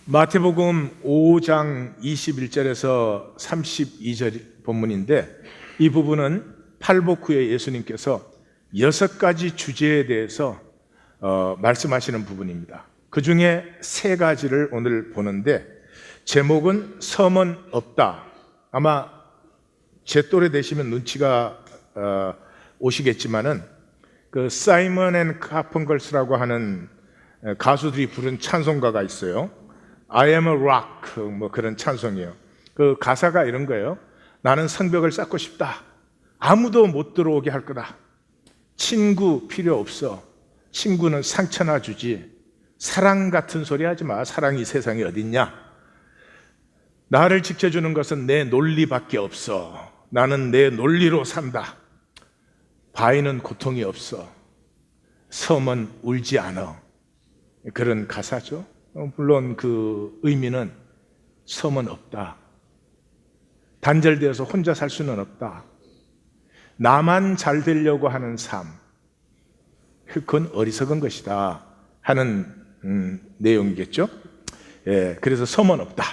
마태복음 5장 21절에서 32절 본문인데, 이 부분은 팔복 후에 예수님께서 6가지 주제에 대해서 말씀하시는 부분입니다. 그 중에 3가지를 오늘 보는데, 제목은 섬은 없다. 아마 제 또래 되시면 눈치가 오시겠지만은 그 사이먼 앤 카펑걸스라고 하는 가수들이 부른 찬송가가 있어요. I am a rock, 뭐 그런 찬송이에요. 그 가사가 이런 거예요. 나는 성벽을 쌓고 싶다. 아무도 못 들어오게 할 거다. 친구 필요 없어. 친구는 상처나 주지. 사랑 같은 소리 하지 마. 사랑이 세상에 어딨냐. 나를 지켜주는 것은 내 논리밖에 없어. 나는 내 논리로 산다. 바위는 고통이 없어. 섬은 울지 않아. 그런 가사죠. 물론 그 의미는 섬은 없다. 단절되어서 혼자 살 수는 없다. 나만 잘 되려고 하는 삶, 그건 어리석은 것이다 하는 내용이겠죠. 그래서 섬은 없다.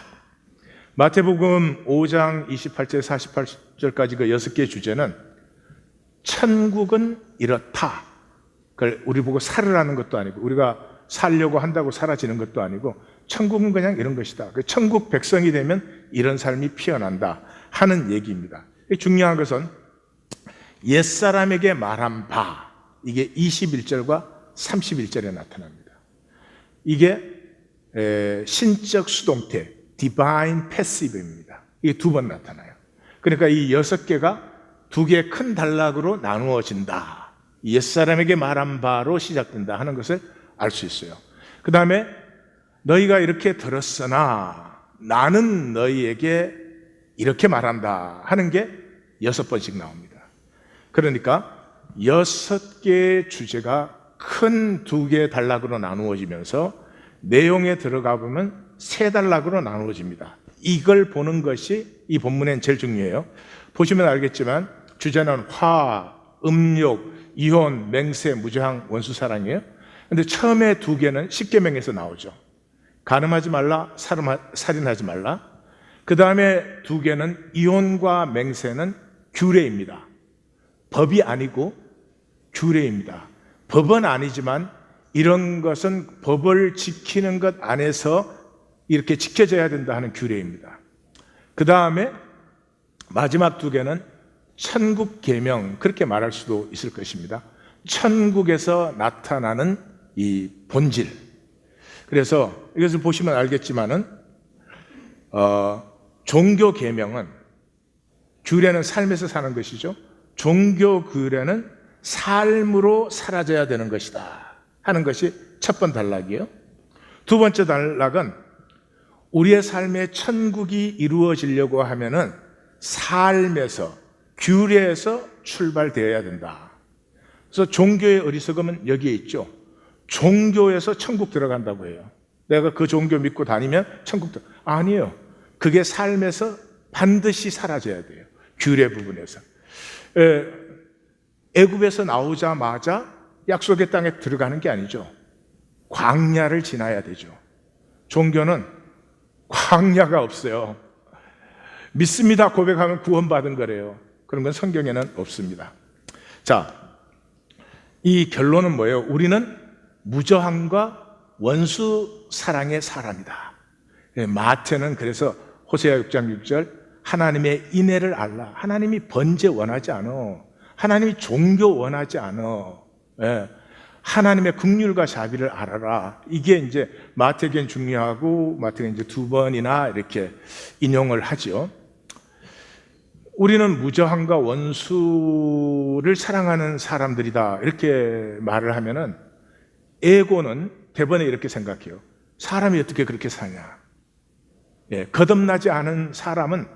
마태복음 5장 28절 48절까지 그 6개 주제는 천국은 이렇다. 그걸 우리 보고 살으라는 것도 아니고, 우리가 살려고 한다고 사라지는 것도 아니고, 천국은 그냥 이런 것이다. 천국 백성이 되면 이런 삶이 피어난다 하는 얘기입니다. 중요한 것은 옛사람에게 말한 바, 이게 21절과 31절에 나타납니다. 이게 신적 수동태, divine passive입니다. 이게 2번 나타나요. 그러니까 이 6개가 2개의 큰 단락으로 나누어진다. 옛사람에게 말한 바로 시작된다 하는 것을 알 수 있어요. 그 다음에 너희가 이렇게 들었으나 나는 너희에게 이렇게 말한다 하는 게 6번씩 나옵니다. 그러니까 6개의 주제가 큰 2개의 단락으로 나누어지면서 내용에 들어가 보면 3단락으로 나누어집니다. 이걸 보는 것이 이 본문엔 제일 중요해요. 보시면 알겠지만 주제는 화, 음욕, 이혼, 맹세, 무저항, 원수사랑이에요. 근데 처음에 2개는 10계명에서 나오죠. 간음하지 말라, 살인하지 말라. 그 다음에 2개는 이혼과 맹세는 규례입니다. 법이 아니고 규례입니다. 법은 아니지만 이런 것은 법을 지키는 것 안에서 이렇게 지켜져야 된다 하는 규례입니다. 그 다음에 마지막 2개는 천국 계명, 그렇게 말할 수도 있을 것입니다. 천국에서 나타나는 이 본질. 그래서 이것을 보시면 알겠지만은 종교 계명은, 규례는 삶에서 사는 것이죠. 종교 규례는 삶으로 사라져야 되는 것이다 하는 것이 첫 번째 단락이에요. 2번째 단락은 우리의 삶에 천국이 이루어지려고 하면은 삶에서, 규례에서 출발되어야 된다. 그래서 종교의 어리석음은 여기에 있죠. 종교에서 천국 들어간다고 해요. 내가 그 종교 믿고 다니면 천국 아니에요. 그게 삶에서 반드시 사라져야 돼요. 규례 부분에서. 애굽에서 나오자마자 약속의 땅에 들어가는 게 아니죠. 광야를 지나야 되죠. 종교는 광야가 없어요. 믿습니다 고백하면 구원받은 거래요. 그런 건 성경에는 없습니다. 자, 이 결론은 뭐예요? 우리는 무저항과 원수 사랑의 사람이다. 마태는 그래서 호세아 6장 6절 하나님의 인애를 알라. 하나님이 번제 원하지 않아. 하나님이 종교 원하지 않아. 하나님의 긍휼과 자비를 알아라. 이게 이제 마태기엔 중요하고, 마태는 이제 2번이나 이렇게 인용을 하죠. 우리는 무저항과 원수를 사랑하는 사람들이다 이렇게 말을 하면은, 에고는 대번에 이렇게 생각해요. 사람이 어떻게 그렇게 사냐. 거듭나지 않은 사람은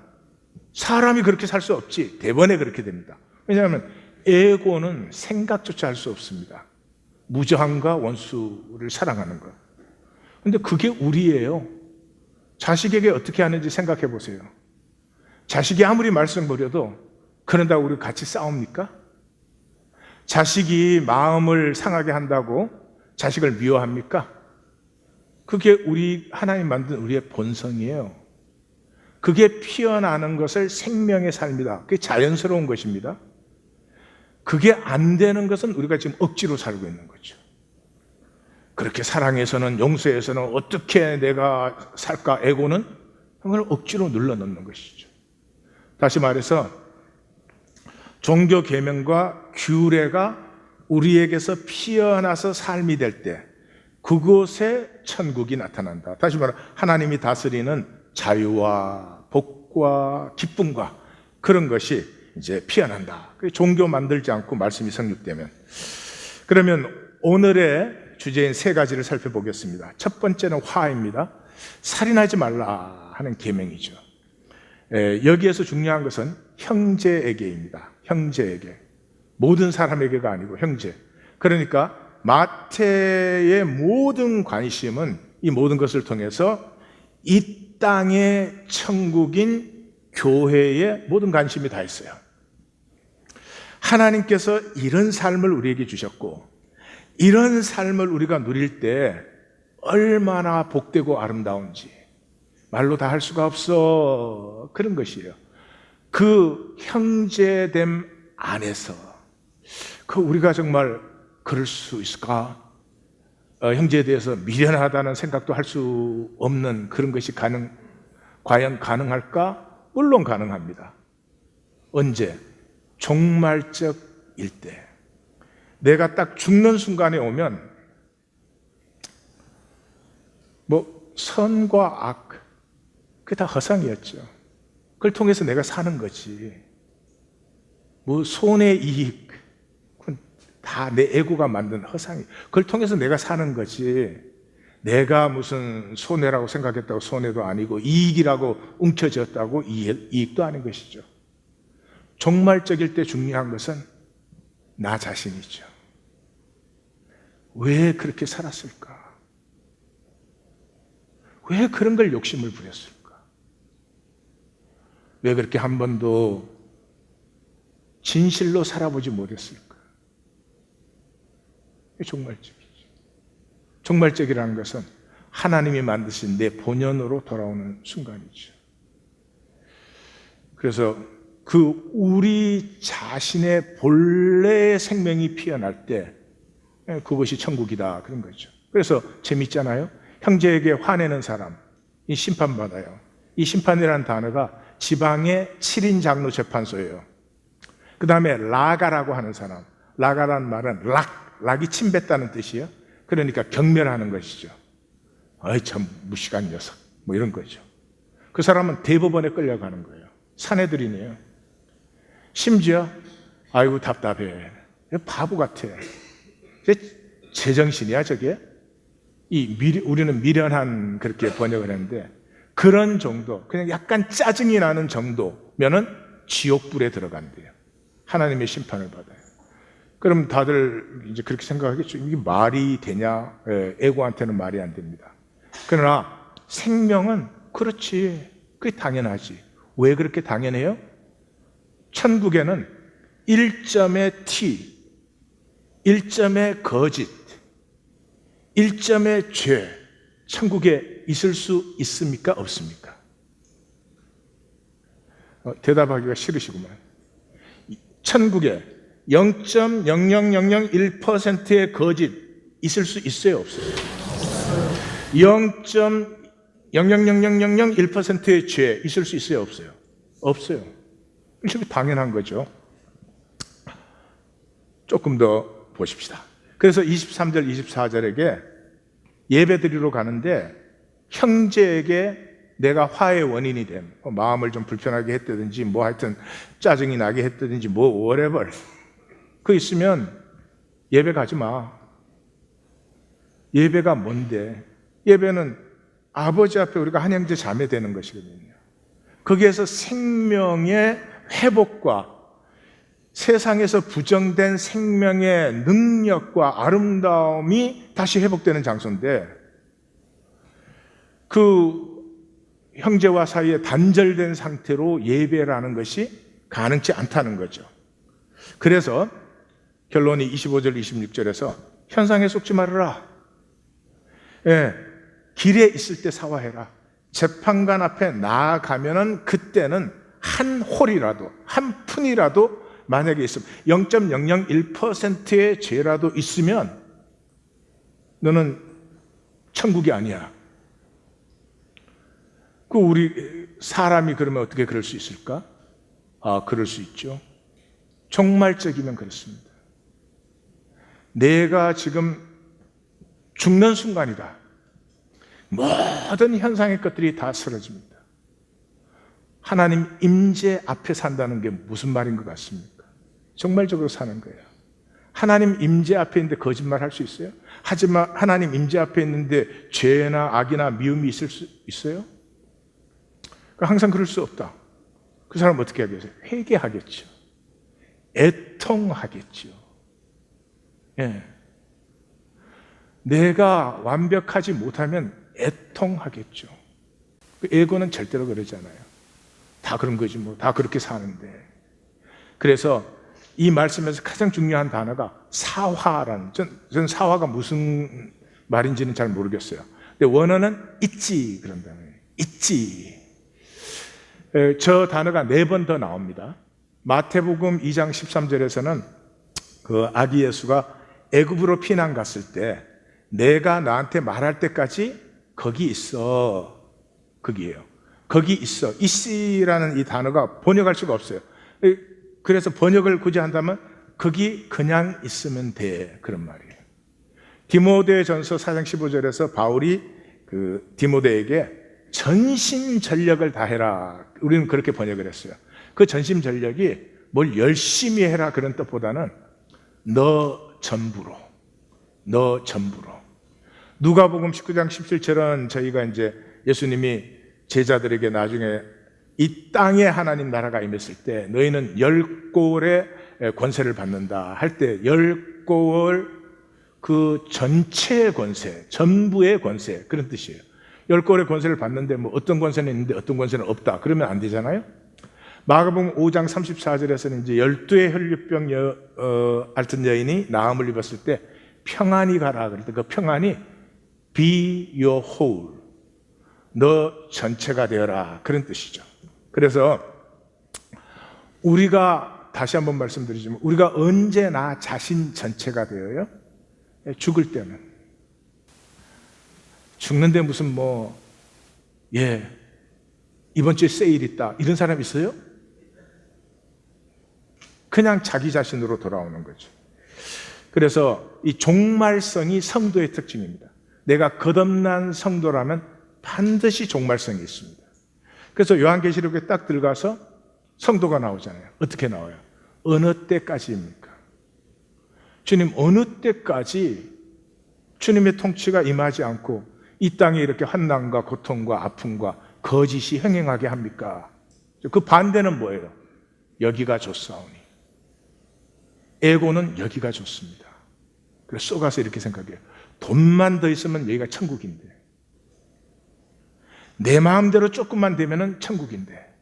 사람이 그렇게 살 수 없지. 대번에 그렇게 됩니다. 왜냐하면 에고는 생각조차 할 수 없습니다. 무저항과 원수를 사랑하는 것. 근데 그게 우리예요. 자식에게 어떻게 하는지 생각해 보세요. 자식이 아무리 말씀 버려도 그런다고 우리 같이 싸웁니까? 자식이 마음을 상하게 한다고 자식을 미워합니까? 그게 우리 하나님 만든 우리의 본성이에요. 그게 피어나는 것을 생명의 삶이다. 그게 자연스러운 것입니다. 그게 안 되는 것은 우리가 지금 억지로 살고 있는 거죠. 그렇게 사랑해서는, 용서해서는 어떻게 내가 살까? 에고는 그걸 억지로 눌러넣는 것이죠. 다시 말해서 종교 계명과 규례가 우리에게서 피어나서 삶이 될 때 그곳에 천국이 나타난다. 다시 말해 하나님이 다스리는 자유와 복과 기쁨과 그런 것이 이제 피어난다. 종교 만들지 않고 말씀이 성립되면. 그러면 오늘의 주제인 세 가지를 살펴보겠습니다. 첫 번째는 화입니다. 살인하지 말라 하는 계명이죠. 여기에서 중요한 것은 형제에게입니다. 형제에게. 모든 사람에게가 아니고 형제. 그러니까 마태의 모든 관심은 이 모든 것을 통해서 이 땅의 천국인 교회에 모든 관심이 다 있어요. 하나님께서 이런 삶을 우리에게 주셨고 이런 삶을 우리가 누릴 때 얼마나 복되고 아름다운지 말로 다 할 수가 없어. 그런 것이에요. 그 형제됨 안에서 우리가 정말 그럴 수 있을까? 형제에 대해서 미련하다는 생각도 할 수 없는 그런 것이 과연 가능할까? 물론 가능합니다. 언제? 종말적일 때. 내가 딱 죽는 순간에 오면 선과 악 그게 다 허상이었죠. 그걸 통해서 내가 사는 거지. 손해 이익 그건 다 내 에고가 만든 허상이. 그걸 통해서 내가 사는 거지. 내가 무슨 손해라고 생각했다고 손해도 아니고 이익이라고 움켜쥐었다고 이익도 아닌 것이죠. 종말적일 때 중요한 것은 나 자신이죠. 왜 그렇게 살았을까? 왜 그런 걸 욕심을 부렸을까? 왜 그렇게 한 번도 진실로 살아보지 못했을까? 종말적이죠. 종말적이라는 것은 하나님이 만드신 내 본연으로 돌아오는 순간이죠. 그래서 우리 자신의 본래의 생명이 피어날 때 그것이 천국이다 그런 거죠. 그래서 재밌잖아요. 형제에게 화내는 사람 이 심판받아요. 이 심판이라는 단어가 지방의 7인 장로 재판소예요. 그 다음에 라가라고 하는 사람. 라가라는 말은 락이 침뱉다는 뜻이에요. 그러니까 경멸하는 것이죠. 참 무식한 녀석 이런 거죠. 그 사람은 대법원에 끌려가는 거예요. 사내들이네요. 심지어 아이고 답답해. 바보 같아. 제정신이야 저게? 우리는 미련한 그렇게 번역을 했는데 그런 정도, 그냥 약간 짜증이 나는 정도면은 지옥불에 들어간대요. 하나님의 심판을 받아요. 그럼 다들 이제 그렇게 생각하겠죠. 이게 말이 되냐? 에고한테는 말이 안 됩니다. 그러나 생명은 그렇지. 그게 당연하지. 왜 그렇게 당연해요? 천국에는 1점의 티, 1점의 거짓, 1점의 죄, 천국에 있을 수 있습니까? 없습니까? 대답하기가 싫으시구만. 천국에 0.00001%의 거짓 있을 수 있어요? 없어요? 0.0000001%의 죄 있을 수 있어요? 없어요? 없어요. 이게 당연한 거죠. 조금 더 보십시다. 그래서 23절, 24절에게 예배 드리러 가는데 형제에게 내가 화의 원인이 됨, 마음을 좀 불편하게 했다든지 하여튼 짜증이 나게 했다든지 whatever 그 있으면 예배 가지 마. 예배가 뭔데? 예배는 아버지 앞에 우리가 한 형제 자매 되는 것이거든요. 거기에서 생명의 회복과 세상에서 부정된 생명의 능력과 아름다움이 다시 회복되는 장소인데 그 형제와 사이에 단절된 상태로 예배라는 것이 가능치 않다는 거죠. 그래서 결론이 25절, 26절에서 현상에 속지 말아라. 길에 있을 때 사화해라. 재판관 앞에 나아가면은 그때는 한 홀이라도, 한 푼이라도 만약에 있으면 0.001%의 죄라도 있으면 너는 천국이 아니야. 그 우리 사람이 그러면 어떻게 그럴 수 있을까? 그럴 수 있죠. 종말적이면 그렇습니다. 내가 지금 죽는 순간이다. 모든 현상의 것들이 다 쓰러집니다. 하나님 임재 앞에 산다는 게 무슨 말인 것 같습니까? 정말적으로 사는 거예요. 하나님 임재 앞에 있는데 거짓말 할 수 있어요? 하지만 하나님 임재 앞에 있는데 죄나 악이나 미움이 있을 수 있어요? 항상 그럴 수 없다. 그 사람 어떻게 하겠어요? 회개하겠죠. 애통하겠죠. 예. 내가 완벽하지 못하면 애통하겠죠. 에고는 절대로 그러지 않아요. 다 그런 거지 뭐. 다 그렇게 사는데. 그래서 이 말씀에서 가장 중요한 단어가 사화라는, 전 사화가 무슨 말인지는 잘 모르겠어요. 근데 원어는 잊지 그런 단어예요. 잊지. 저 단어가 4번 더 나옵니다. 마태복음 2장 13절에서는 그 아기 예수가 애굽으로 피난 갔을 때 내가 나한테 말할 때까지 거기 있어. 거기에요. 거기 있어. 있으라는 이 단어가 번역할 수가 없어요. 그래서 번역을 굳이 한다면 거기 그냥 있으면 돼. 그런 말이에요. 디모데전서 4장 15절에서 바울이 그 디모데에게 전심전력을 다해라. 우리는 그렇게 번역을 했어요. 그 전심전력이 뭘 열심히 해라 그런 뜻보다는 너 전부로. 누가복음 19장 17절은 저희가 이제 예수님이 제자들에게 나중에 이 땅에 하나님 나라가 임했을 때 너희는 10골의 권세를 받는다 할 때 10골 그 전체의 권세, 전부의 권세 그런 뜻이에요. 10골의 권세를 받는데 뭐 어떤 권세는 있는데 어떤 권세는 없다 그러면 안 되잖아요. 마가복음 5장 34절에서는 이제 12의 혈류병 앓던 여인이 나음을 입었을 때 평안히 가라 그럴 때 그 평안이 be your whole, 너 전체가 되어라 그런 뜻이죠. 그래서 우리가 다시 한번 말씀드리지만 우리가 언제 나 자신 전체가 되어요? 죽을 때는. 죽는데 무슨 이번 주에 세일 있다 이런 사람 있어요? 그냥 자기 자신으로 돌아오는 거죠. 그래서 이 종말성이 성도의 특징입니다. 내가 거듭난 성도라면 반드시 종말성이 있습니다. 그래서 요한계시록에 딱 들어가서 성도가 나오잖아요. 어떻게 나와요? 어느 때까지입니까? 주님 어느 때까지 주님의 통치가 임하지 않고 이 땅에 이렇게 환난과 고통과 아픔과 거짓이 행행하게 합니까? 그 반대는 뭐예요? 여기가 좋사오니. 에고는 여기가 좋습니다. 그래서 쏘가서 이렇게 생각해요. 돈만 더 있으면 여기가 천국인데, 내 마음대로 조금만 되면 천국인데,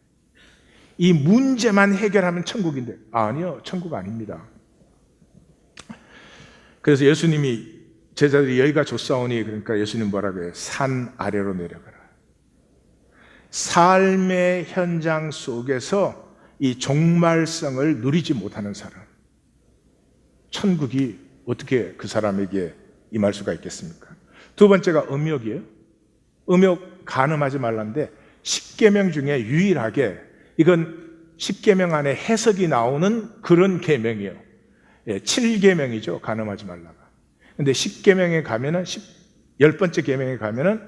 이 문제만 해결하면 천국인데, 아니요, 천국 아닙니다. 그래서 예수님이 제자들이 여기가 좋사오니, 그러니까 예수님 뭐라고 해요? 산 아래로 내려가라. 삶의 현장 속에서 이 종말성을 누리지 못하는 사람, 천국이 어떻게 그 사람에게 임할 수가 있겠습니까? 두 번째가 음욕이에요. 음욕 간음하지 말란데 10계명 중에 유일하게 이건 10계명 안에 해석이 나오는 그런 계명이에요. 7계명이죠. 간음하지 말라가. 근데 10계명에 가면은 10번째 계명에 가면은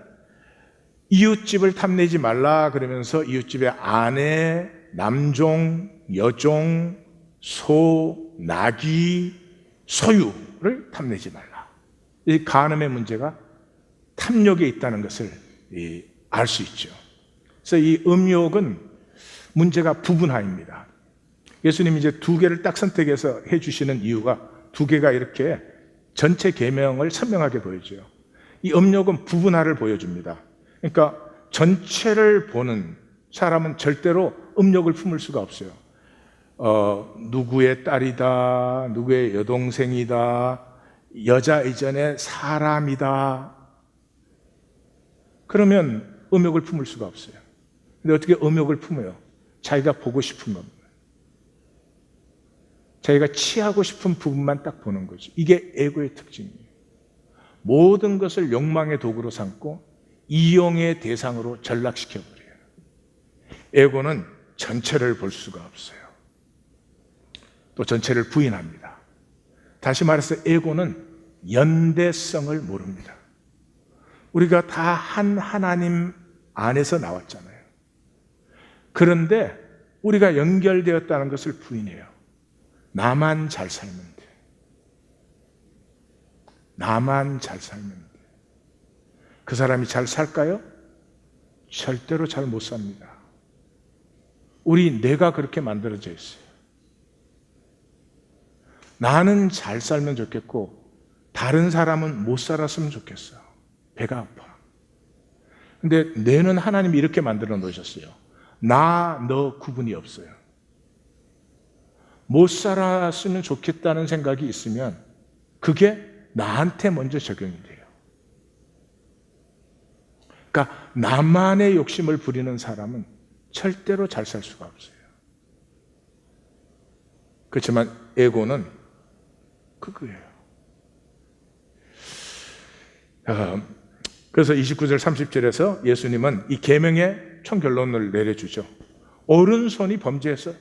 이웃집을 탐내지 말라 그러면서 이웃집의 아내, 남종, 여종, 소, 나귀, 소유를 탐내지 말라. 이 간음의 문제가 탐욕에 있다는 것을 알 수 있죠. 그래서 이 음욕은 문제가 부분화입니다. 예수님이 이제 2개를 딱 선택해서 해주시는 이유가 2개가 이렇게 전체 계명을 선명하게 보여줘요. 이 음욕은 부분화를 보여줍니다. 그러니까 전체를 보는 사람은 절대로 음욕을 품을 수가 없어요. 누구의 딸이다, 누구의 여동생이다, 여자 이전에 사람이다. 그러면 음욕을 품을 수가 없어요. 근데 어떻게 음욕을 품어요? 자기가 보고 싶은 겁니다. 자기가 취하고 싶은 부분만 딱 보는 거죠. 이게 에고의 특징이에요. 모든 것을 욕망의 도구로 삼고 이용의 대상으로 전락시켜버려요. 에고는 전체를 볼 수가 없어요. 또 전체를 부인합니다. 다시 말해서 에고는 연대성을 모릅니다. 우리가 다 한 하나님 안에서 나왔잖아요. 그런데 우리가 연결되었다는 것을 부인해요. 나만 잘 살면 돼. 나만 잘 살면 돼. 그 사람이 잘 살까요? 절대로 잘 못 삽니다. 우리 뇌가 그렇게 만들어져 있어요. 나는 잘 살면 좋겠고 다른 사람은 못 살았으면 좋겠어. 배가 아파. 근데 뇌는 하나님이 이렇게 만들어 놓으셨어요. 나, 너 구분이 없어요. 못 살았으면 좋겠다는 생각이 있으면 그게 나한테 먼저 적용이 돼요. 그러니까 나만의 욕심을 부리는 사람은 절대로 잘 살 수가 없어요. 그렇지만 에고는 그거예요. 그래서 29절 30절에서 예수님은 이 계명의 총결론을 내려주죠. 오른손이 범죄해서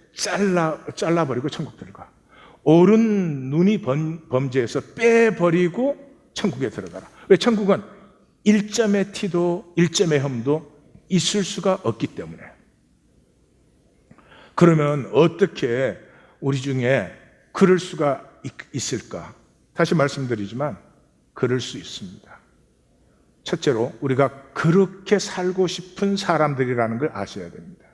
잘라버리고 천국 들어가. 오른 눈이 범죄해서 빼버리고 천국에 들어가라. 왜? 천국은 1점의 티도 1점의 흠도 있을 수가 없기 때문에. 그러면 어떻게 우리 중에 그럴 수가 있을까? 다시 말씀드리지만 그럴 수 있습니다. 첫째로 우리가 그렇게 살고 싶은 사람들이라는 걸 아셔야 됩니다.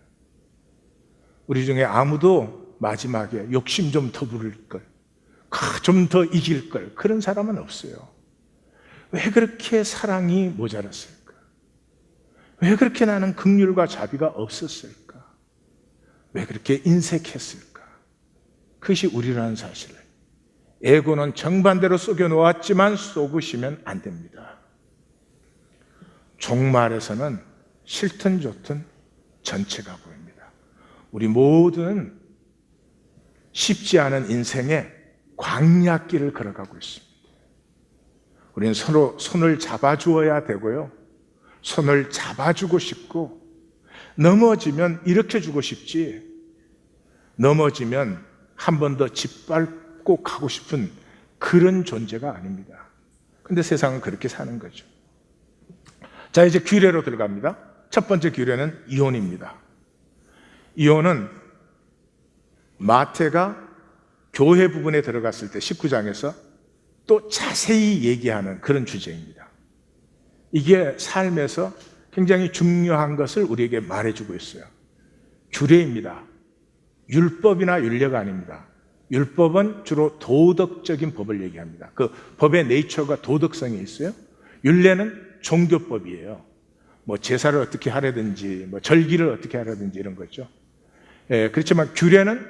우리 중에 아무도 마지막에 욕심 좀 더 부릴 걸, 좀 더 이길 걸, 그런 사람은 없어요. 왜 그렇게 사랑이 모자랐을까? 왜 그렇게 나는 긍휼과 자비가 없었을까? 왜 그렇게 인색했을까? 그것이 우리라는 사실을 에고는 정반대로 속여 놓았지만 속으시면 안 됩니다. 종말에서는 싫든 좋든 전체가 보입니다. 우리 모두는 쉽지 않은 인생의 광야길을 걸어가고 있습니다. 우리는 서로 손을 잡아주어야 되고요. 손을 잡아주고 싶고, 넘어지면 일으켜주고 싶지, 넘어지면 한 번 더 짓밟고 가고 싶은 그런 존재가 아닙니다. 근데 세상은 그렇게 사는 거죠. 자, 이제 규례로 들어갑니다. 첫 번째 규례는 이혼입니다. 이혼은 마태가 교회 부분에 들어갔을 때 19장에서 또 자세히 얘기하는 그런 주제입니다. 이게 삶에서 굉장히 중요한 것을 우리에게 말해주고 있어요. 규례입니다. 율법이나 율례가 아닙니다. 율법은 주로 도덕적인 법을 얘기합니다. 그 법의 네이처가 도덕성이 있어요. 율례는 종교법이에요. 뭐 제사를 어떻게 하려든지, 뭐 절기를 어떻게 하려든지 이런 거죠. 그렇지만 규례는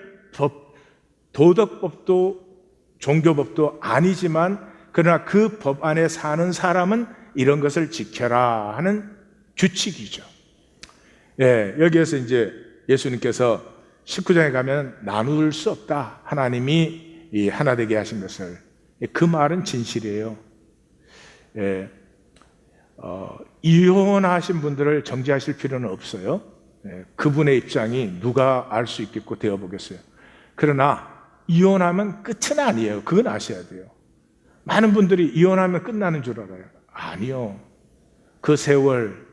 도덕법도 종교법도 아니지만 그러나 그 법 안에 사는 사람은 이런 것을 지켜라 하는 규칙이죠. 여기에서 이제 예수님께서 19장에 가면 나눌 수 없다. 하나님이 이 하나 되게 하신 것을. 그 말은 진실이에요. 이혼하신 분들을 정죄하실 필요는 없어요. 그분의 입장이 누가 알 수 있겠고 되어보겠어요. 그러나 이혼하면 끝은 아니에요. 그건 아셔야 돼요. 많은 분들이 이혼하면 끝나는 줄 알아요. 아니요. 그 세월,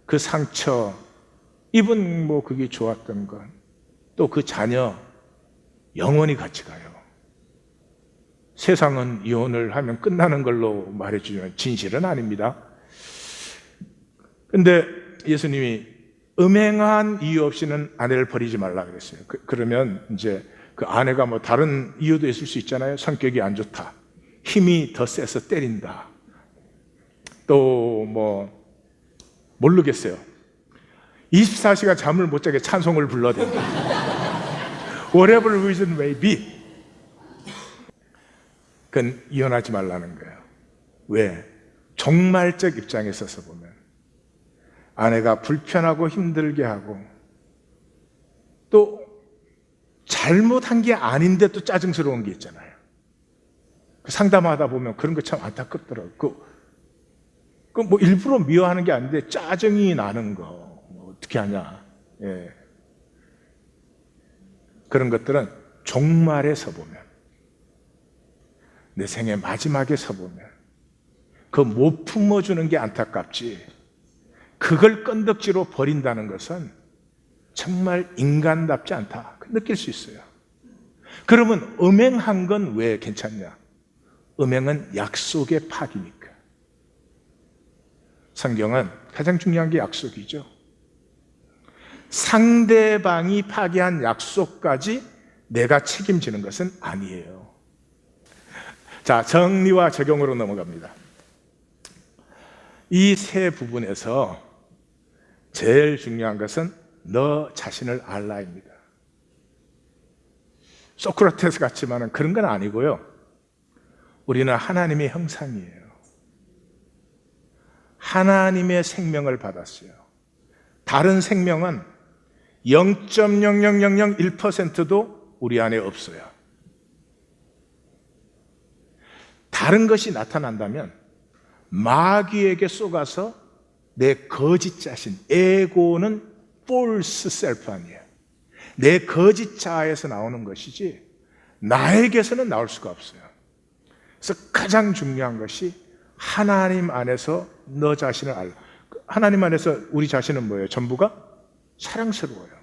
그 상처, 입은 뭐 그게 좋았던 건, 또 그 자녀 영원히 같이 가요. 세상은 이혼을 하면 끝나는 걸로 말해주지만 진실은 아닙니다. 근데 예수님이 음행한 이유 없이는 아내를 버리지 말라 그랬어요. 그러면 이제 그 아내가 뭐 다른 이유도 있을 수 있잖아요. 성격이 안 좋다, 힘이 더 세서 때린다, 또 뭐 모르겠어요. 24시간 잠을 못 자게 찬송을 불러댄다. Whatever reason may be. 그건 이혼하지 말라는 거예요. 왜? 종말적 입장에 서서 보면 아내가 불편하고 힘들게 하고 또 잘못한 게 아닌데 또 짜증스러운 게 있잖아요. 상담하다 보면 그런 거 참 안타깝더라고요. 뭐 일부러 미워하는 게 아닌데 짜증이 나는 거 뭐 어떻게 하냐. 예. 그런 것들은 종말에 서보면, 내 생의 마지막에 서보면 그 못 품어주는 게 안타깝지, 그걸 건덕지로 버린다는 것은 정말 인간답지 않다 느낄 수 있어요. 그러면 음행한 건 왜 괜찮냐? 음행은 약속의 파기니까. 성경은 가장 중요한 게 약속이죠. 상대방이 파기한 약속까지 내가 책임지는 것은 아니에요. 자, 정리와 적용으로 넘어갑니다. 이 세 부분에서 제일 중요한 것은 너 자신을 알라입니다. 소크라테스 같지만은 그런 건 아니고요. 우리는 하나님의 형상이에요. 하나님의 생명을 받았어요. 다른 생명은 0.00001%도 우리 안에 없어요. 다른 것이 나타난다면 마귀에게 쏘가서 내 거짓 자신, 에고는 false self 아니에요. 내 거짓 자아에서 나오는 것이지 나에게서는 나올 수가 없어요. 그래서 가장 중요한 것이 하나님 안에서 너 자신을 알라. 하나님 안에서 우리 자신은 뭐예요? 전부가 사랑스러워요.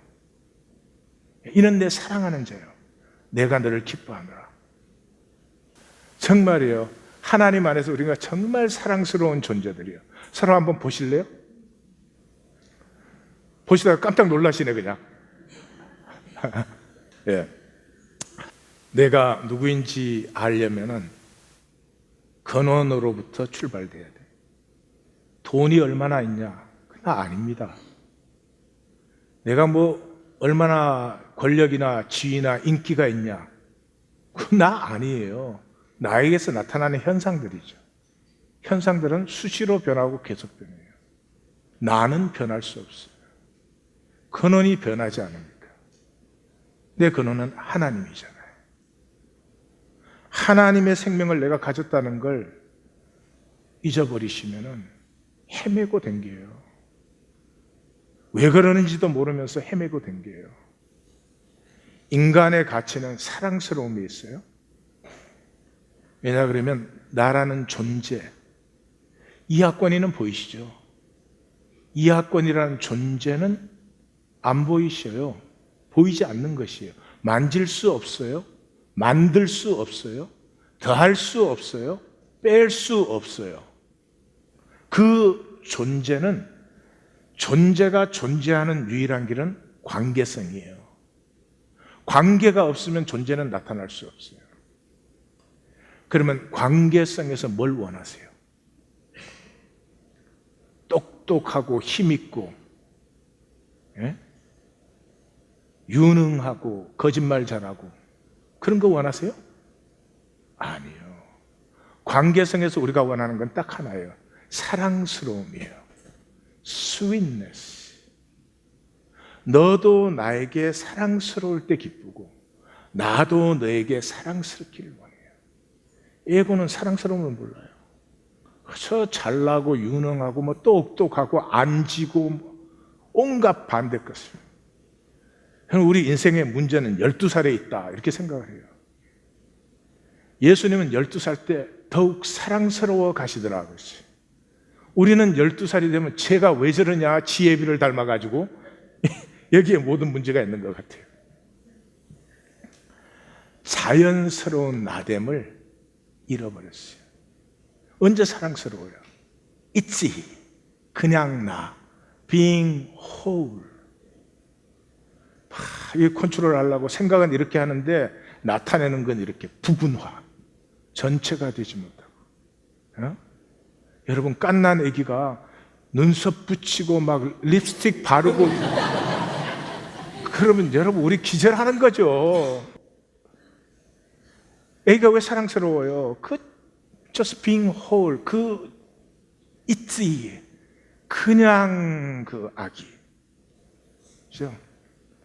이는 내 사랑하는 자요, 내가 너를 기뻐하노라. 정말이에요. 하나님 안에서 우리가 정말 사랑스러운 존재들이에요. 서로 한번 보실래요? 보시다가 깜짝 놀라시네 그냥. 예. 내가 누구인지 알려면은 근원으로부터 출발돼야 돼. 돈이 얼마나 있냐? 그건 아닙니다. 내가 뭐 얼마나 권력이나 지위나 인기가 있냐? 그건 나 아니에요. 나에게서 나타나는 현상들이죠. 현상들은 수시로 변하고 계속 변해요. 나는 변할 수 없어요. 근원이 변하지 않으니까. 내 근원은 하나님이잖아요. 하나님의 생명을 내가 가졌다는 걸 잊어버리시면은 헤매고 댕겨요. 왜 그러는지도 모르면서 헤매고 댕겨요. 인간의 가치는 사랑스러움에 있어요. 왜냐 그러면 나라는 존재, 이하권이는 보이시죠? 이하권이라는 존재는 안 보이셔요. 보이지 않는 것이에요. 만질 수 없어요. 만들 수 없어요. 더할 수 없어요. 뺄 수 없어요. 그 존재는, 존재가 존재하는 유일한 길은 관계성이에요. 관계가 없으면 존재는 나타날 수 없어요. 그러면 관계성에서 뭘 원하세요? 똑똑하고 힘있고, 예? 유능하고 거짓말 잘하고 그런 거 원하세요? 아니요. 관계성에서 우리가 원하는 건 딱 하나예요. 사랑스러움이에요. sweetness. 너도 나에게 사랑스러울 때 기쁘고 나도 너에게 사랑스럽기를 원해요. 에고는 사랑스러움을 몰라요. 저 잘나고 유능하고 뭐 똑똑하고 안지고 뭐 온갖 반대 것을. 우리 인생의 문제는 12살에 있다 이렇게 생각을 해요. 예수님은 12살 때 더욱 사랑스러워 가시더라고요. 우리는 12살이 되면 쟤가 왜 저러냐 지혜비를 닮아가지고 여기에 모든 문제가 있는 것 같아요. 자연스러운 나됨을 잃어버렸어요. 언제 사랑스러워요? 있지, 그냥 나, being whole. 이 컨트롤 하려고 생각은 이렇게 하는데 나타내는 건 이렇게 부분화, 전체가 되지 못하고. 어? 여러분, 갓난 아기가 눈썹 붙이고 막 립스틱 바르고 그러면 여러분 우리 기절하는 거죠. 아기가 왜 사랑스러워요? 그 just being whole, 그 있지, 그냥 그 악이. 그죠?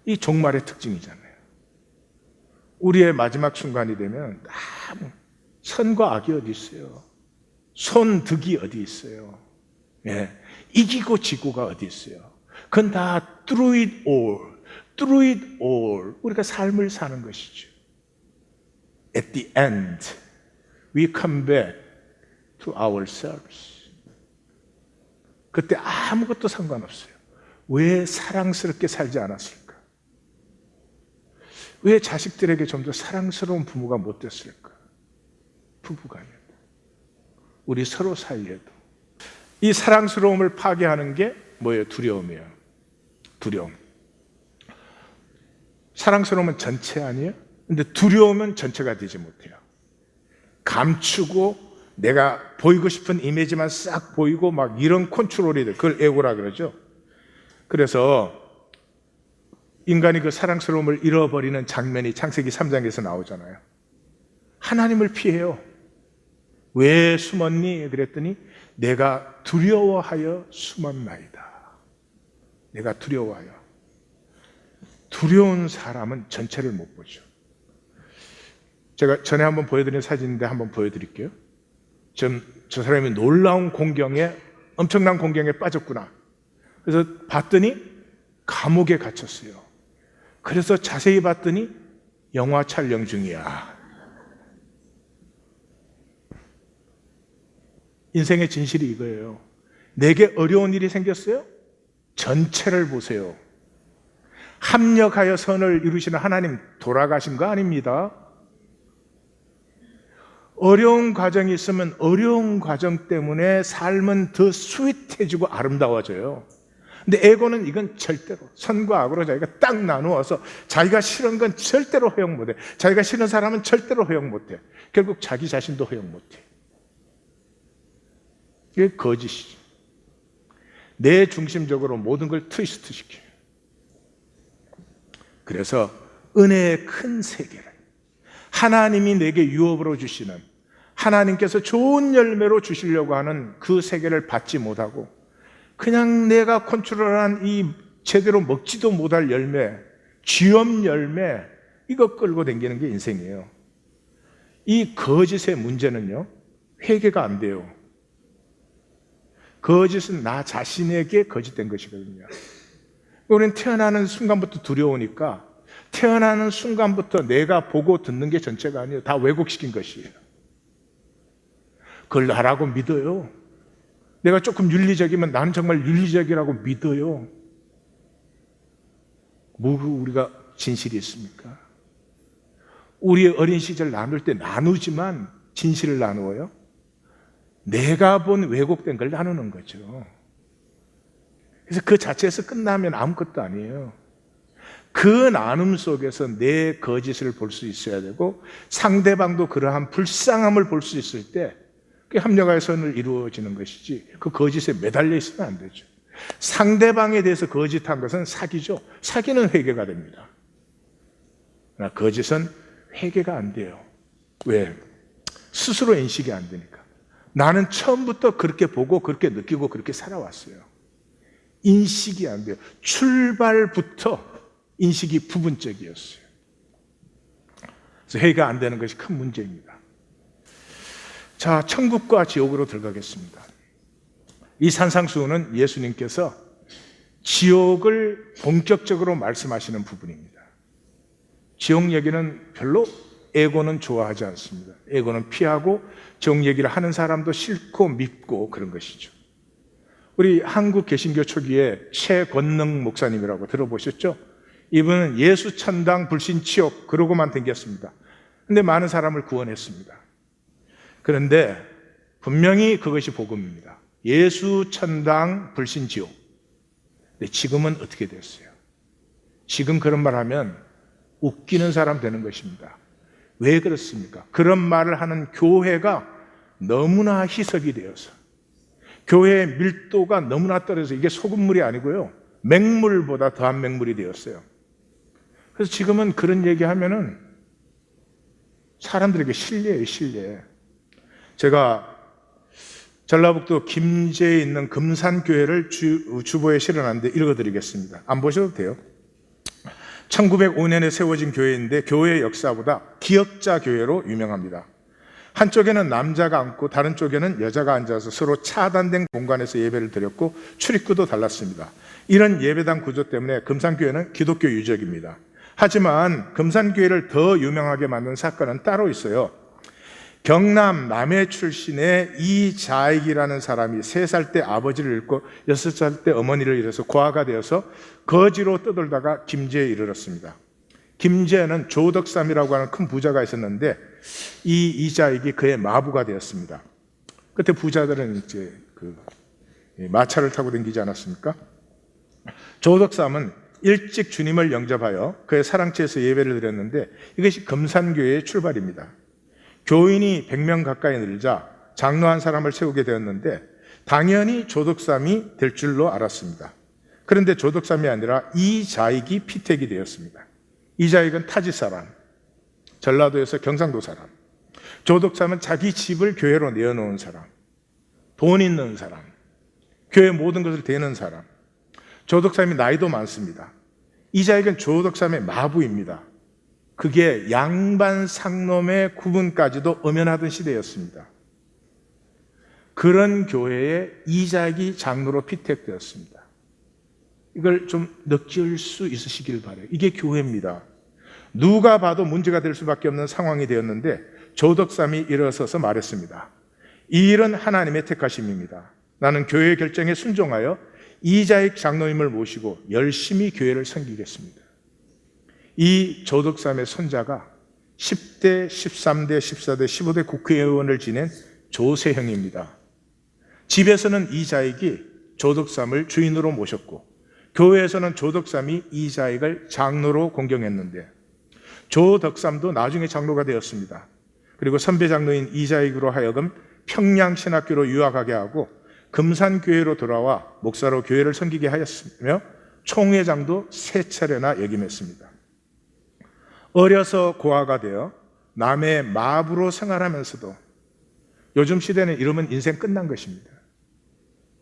이 종말의 특징이잖아요. 우리의 마지막 순간이 되면 아무 선과 악이 어디 있어요? 손득이 어디 있어요? 예. 이기고 지고가 어디 있어요? 그건 다 through it all, through it all. 우리가 삶을 사는 것이죠. At the end, we come back to ourselves. 그때 아무것도 상관없어요. 왜 사랑스럽게 살지 않았을까? 왜 자식들에게 좀 더 사랑스러운 부모가 못 됐을까? 부부간에도, 우리 서로 사이에도. 이 사랑스러움을 파괴하는 게 뭐예요? 두려움이에요. 두려움. 사랑스러움은 전체 아니에요? 근데 두려움은 전체가 되지 못해요. 감추고 내가 보이고 싶은 이미지만 싹 보이고 막 이런 컨트롤이 돼. 그걸 에고라 그러죠. 그래서 인간이 그 사랑스러움을 잃어버리는 장면이 창세기 3장에서 나오잖아요. 하나님을 피해요. 왜 숨었니? 그랬더니 내가 두려워하여 숨었나이다. 내가 두려워하여. 두려운 사람은 전체를 못 보죠. 제가 전에 한번 보여드린 사진인데 한번 보여드릴게요. 저 사람이 놀라운 공경에, 엄청난 공경에 빠졌구나. 그래서 봤더니 감옥에 갇혔어요. 그래서 자세히 봤더니 영화 촬영 중이야. 인생의 진실이 이거예요. 내게 어려운 일이 생겼어요? 전체를 보세요. 합력하여 선을 이루시는 하나님 돌아가신 거 아닙니다. 어려운 과정이 있으면 어려운 과정 때문에 삶은 더 스윗해지고 아름다워져요. 근데 에고는 이건 절대로 선과 악으로 자기가 딱 나누어서 자기가 싫은 건 절대로 허용 못해. 자기가 싫은 사람은 절대로 허용 못해. 결국 자기 자신도 허용 못해. 이게 거짓이죠. 내 중심적으로 모든 걸 트위스트 시켜요. 그래서 은혜의 큰 세계를, 하나님이 내게 유업으로 주시는, 하나님께서 좋은 열매로 주시려고 하는 그 세계를 받지 못하고 그냥 내가 컨트롤한 이 제대로 먹지도 못할 열매, 쥐염 열매, 이거 끌고 다니는 게 인생이에요. 이 거짓의 문제는요, 회개가 안 돼요. 거짓은 나 자신에게 거짓된 것이거든요. 우리는 태어나는 순간부터 두려우니까 태어나는 순간부터 내가 보고 듣는 게 전체가 아니에요. 다 왜곡시킨 것이에요. 그걸 나라고 믿어요. 내가 조금 윤리적이면 나는 정말 윤리적이라고 믿어요. 뭐 우리가 진실이 있습니까? 우리의 어린 시절 나눌 때 나누지만 진실을 나누어요? 내가 본 왜곡된 걸 나누는 거죠. 그래서 그 자체에서 끝나면 아무것도 아니에요. 그 나눔 속에서 내 거짓을 볼 수 있어야 되고 상대방도 그러한 불쌍함을 볼 수 있을 때 그게 합력의 선을 이루어지는 것이지 그 거짓에 매달려 있으면 안 되죠. 상대방에 대해서 거짓한 것은 사기죠. 사기는 회개가 됩니다. 그러나 거짓은 회개가 안 돼요. 왜? 스스로 인식이 안 되니까. 나는 처음부터 그렇게 보고 그렇게 느끼고 그렇게 살아왔어요. 인식이 안 돼요. 출발부터 인식이 부분적이었어요. 그래서 회개가 안 되는 것이 큰 문제입니다. 자, 천국과 지옥으로 들어가겠습니다. 이 산상수훈은 예수님께서 지옥을 본격적으로 말씀하시는 부분입니다. 지옥 얘기는 별로 에고는 좋아하지 않습니다. 에고는 피하고 지옥 얘기를 하는 사람도 싫고 밉고 그런 것이죠. 우리 한국 개신교 초기에 최권능 목사님이라고 들어보셨죠? 이분은 예수 천당 불신 치욕 그러고만 댕겼습니다. 근데 많은 사람을 구원했습니다. 그런데 분명히 그것이 복음입니다. 예수 천당 불신 지옥. 근데 지금은 어떻게 됐어요? 지금 그런 말 하면 웃기는 사람 되는 것입니다. 왜 그렇습니까? 그런 말을 하는 교회가 너무나 희석이 되어서 교회의 밀도가 너무나 떨어져서 이게 소금물이 아니고요. 맹물보다 더한 맹물이 되었어요. 그래서 지금은 그런 얘기하면은 사람들에게 신뢰예요, 신뢰. 제가 전라북도 김제에 있는 금산교회를 주보에 실어놨는데 읽어드리겠습니다. 안 보셔도 돼요. 1905년에 세워진 교회인데 교회의 역사보다 기역자 교회로 유명합니다. 한쪽에는 남자가 앉고 다른 쪽에는 여자가 앉아서 서로 차단된 공간에서 예배를 드렸고 출입구도 달랐습니다. 이런 예배당 구조 때문에 금산교회는 기독교 유적입니다. 하지만 금산교회를 더 유명하게 만든 사건은 따로 있어요. 경남 남해 출신의 이자익이라는 사람이 3살 때 아버지를 잃고 6살 때 어머니를 잃어서 고아가 되어서 거지로 떠돌다가 김제에 이르렀습니다. 김제에는 조덕삼이라고 하는 큰 부자가 있었는데 이 이자익이 그의 마부가 되었습니다. 그때 부자들은 이제 마차를 타고 다니지 않았습니까? 조덕삼은 일찍 주님을 영접하여 그의 사랑채에서 예배를 드렸는데 이것이 금산교회의 출발입니다. 교인이 100명 가까이 늘자 장로 한 사람을 세우게 되었는데 당연히 조덕삼이 될 줄로 알았습니다. 그런데 조덕삼이 아니라 이자익이 피택이 되었습니다. 이자익은 타지 사람, 전라도에서 경상도 사람. 조덕삼은 자기 집을 교회로 내어놓은 사람, 돈 있는 사람, 교회 모든 것을 대는 사람. 조덕삼이 나이도 많습니다. 이자익은 조덕삼의 마부입니다. 그게 양반 상놈의 구분까지도 엄연하던 시대였습니다. 그런 교회에 이자익이 장로로 피택되었습니다. 이걸 좀 느낄 수 있으시길 바라요. 이게 교회입니다. 누가 봐도 문제가 될 수밖에 없는 상황이 되었는데 조덕삼이 일어서서 말했습니다. 이 일은 하나님의 택하심입니다. 나는 교회의 결정에 순종하여 이자익 장로님을 모시고 열심히 교회를 섬기겠습니다. 이 조덕삼의 손자가 10대, 13대, 14대, 15대 국회의원을 지낸 조세형입니다. 집에서는 이자익이 조덕삼을 주인으로 모셨고 교회에서는 조덕삼이 이자익을 장로로 공경했는데 조덕삼도 나중에 장로가 되었습니다. 그리고 선배 장로인 이자익으로 하여금 평양신학교로 유학하게 하고 금산교회로 돌아와 목사로 교회를 섬기게 하였으며 총회장도 3차례나 역임했습니다. 어려서 고아가 되어 남의 마부로 생활하면서도 요즘 시대는 이러면 인생 끝난 것입니다.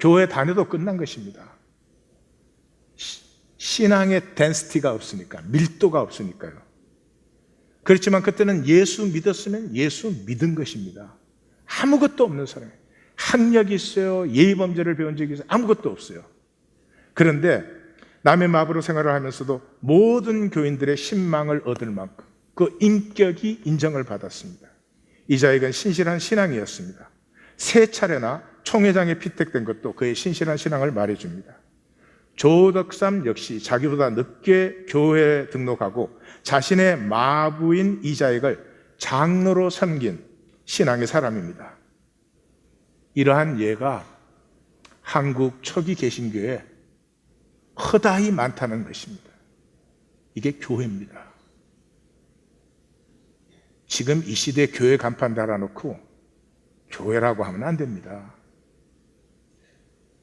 교회 다녀도 끝난 것입니다. 신앙의 덴시티가 없으니까, 밀도가 없으니까요. 그렇지만 그때는 예수 믿었으면 예수 믿은 것입니다. 아무것도 없는 사람이 학력이 있어요. 예의범죄를 배운 적이 있어요. 아무것도 없어요. 그런데 남의 마부로 생활을 하면서도 모든 교인들의 신망을 얻을 만큼 그 인격이 인정을 받았습니다. 이자익은 신실한 신앙이었습니다. 3차례나 총회장에 피택된 것도 그의 신실한 신앙을 말해줍니다. 조덕삼 역시 자기보다 늦게 교회에 등록하고 자신의 마부인 이자익을 장로로 섬긴 신앙의 사람입니다. 이러한 예가 한국 초기 개신교에 허다히 많다는 것입니다. 이게 교회입니다. 지금 이 시대에 교회 간판 달아놓고 교회라고 하면 안 됩니다.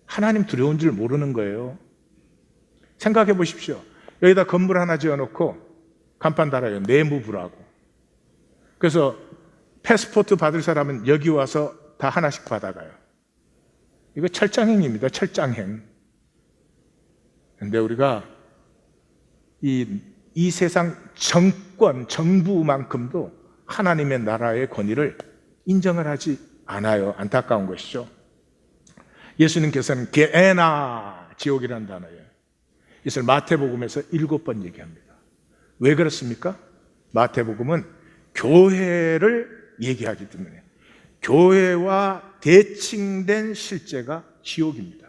하나님 두려운 줄 모르는 거예요. 생각해 보십시오. 여기다 건물 하나 지어놓고 간판 달아요. 내무부라고. 그래서 패스포트 받을 사람은 여기 와서 다 하나씩 받아가요. 이거 철장행입니다. 철장행. 근데 우리가 이 세상 정권, 정부만큼도 하나님의 나라의 권위를 인정을 하지 않아요. 안타까운 것이죠. 예수님께서는 게에나, 지옥이라는 단어예요. 이것을 마태복음에서 7번 얘기합니다. 왜 그렇습니까? 마태복음은 교회를 얘기하기 때문에 교회와 대칭된 실제가 지옥입니다.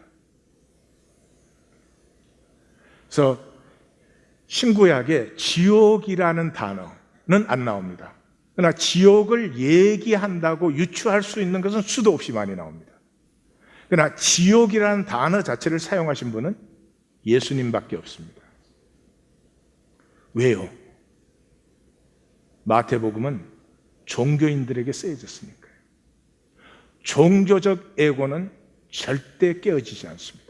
그래서 신구약에 지옥이라는 단어는 안 나옵니다. 그러나 지옥을 얘기한다고 유추할 수 있는 것은 수도 없이 많이 나옵니다. 그러나 지옥이라는 단어 자체를 사용하신 분은 예수님밖에 없습니다. 왜요? 마태복음은 종교인들에게 쓰여졌으니까요. 종교적 에고는 절대 깨어지지 않습니다.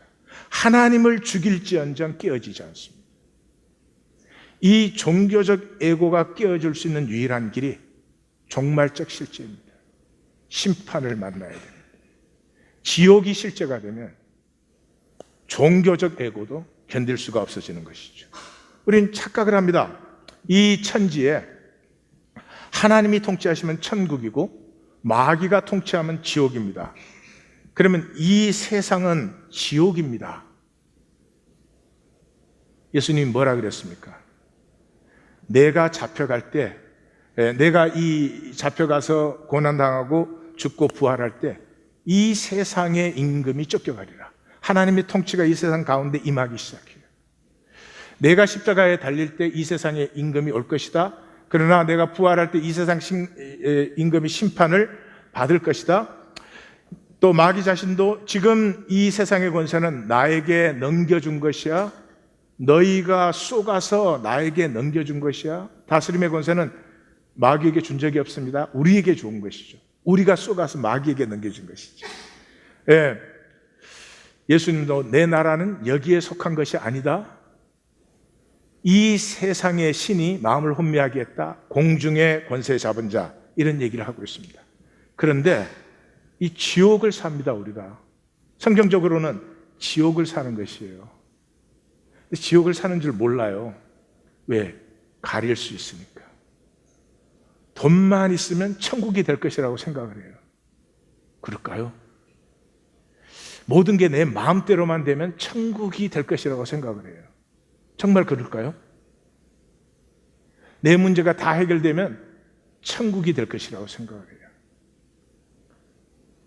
하나님을 죽일지언정 깨어지지 않습니다. 이 종교적 에고가 깨어질 수 있는 유일한 길이 종말적 실제입니다. 심판을 만나야 됩니다. 지옥이 실제가 되면 종교적 에고도 견딜 수가 없어지는 것이죠. 우리는 착각을 합니다. 이 천지에 하나님이 통치하시면 천국이고 마귀가 통치하면 지옥입니다. 그러면 이 세상은 지옥입니다. 예수님이 뭐라 그랬습니까? 내가 잡혀갈 때, 내가 이 잡혀가서 고난당하고 죽고 부활할 때 이 세상의 임금이 쫓겨가리라. 하나님의 통치가 이 세상 가운데 임하기 시작해요. 내가 십자가에 달릴 때 이 세상의 임금이 올 것이다. 그러나 내가 부활할 때 이 세상 임금이 심판을 받을 것이다. 또 마귀 자신도 지금 이 세상의 권세는 나에게 넘겨준 것이야. 너희가 쏘가서 나에게 넘겨준 것이야. 다스림의 권세는 마귀에게 준 적이 없습니다. 우리에게 준 것이죠. 우리가 쏘가서 마귀에게 넘겨준 것이죠. 예. 예수님도 내 나라는 여기에 속한 것이 아니다. 이 세상의 신이 마음을 혼미하게 했다. 공중의 권세 잡은 자, 이런 얘기를 하고 있습니다. 그런데 이 지옥을 삽니다, 우리가. 성경적으로는 지옥을 사는 것이에요. 지옥을 사는 줄 몰라요. 왜? 가릴 수 있으니까. 돈만 있으면 천국이 될 것이라고 생각을 해요. 그럴까요? 모든 게 내 마음대로만 되면 천국이 될 것이라고 생각을 해요. 정말 그럴까요? 내 문제가 다 해결되면 천국이 될 것이라고 생각을 해요.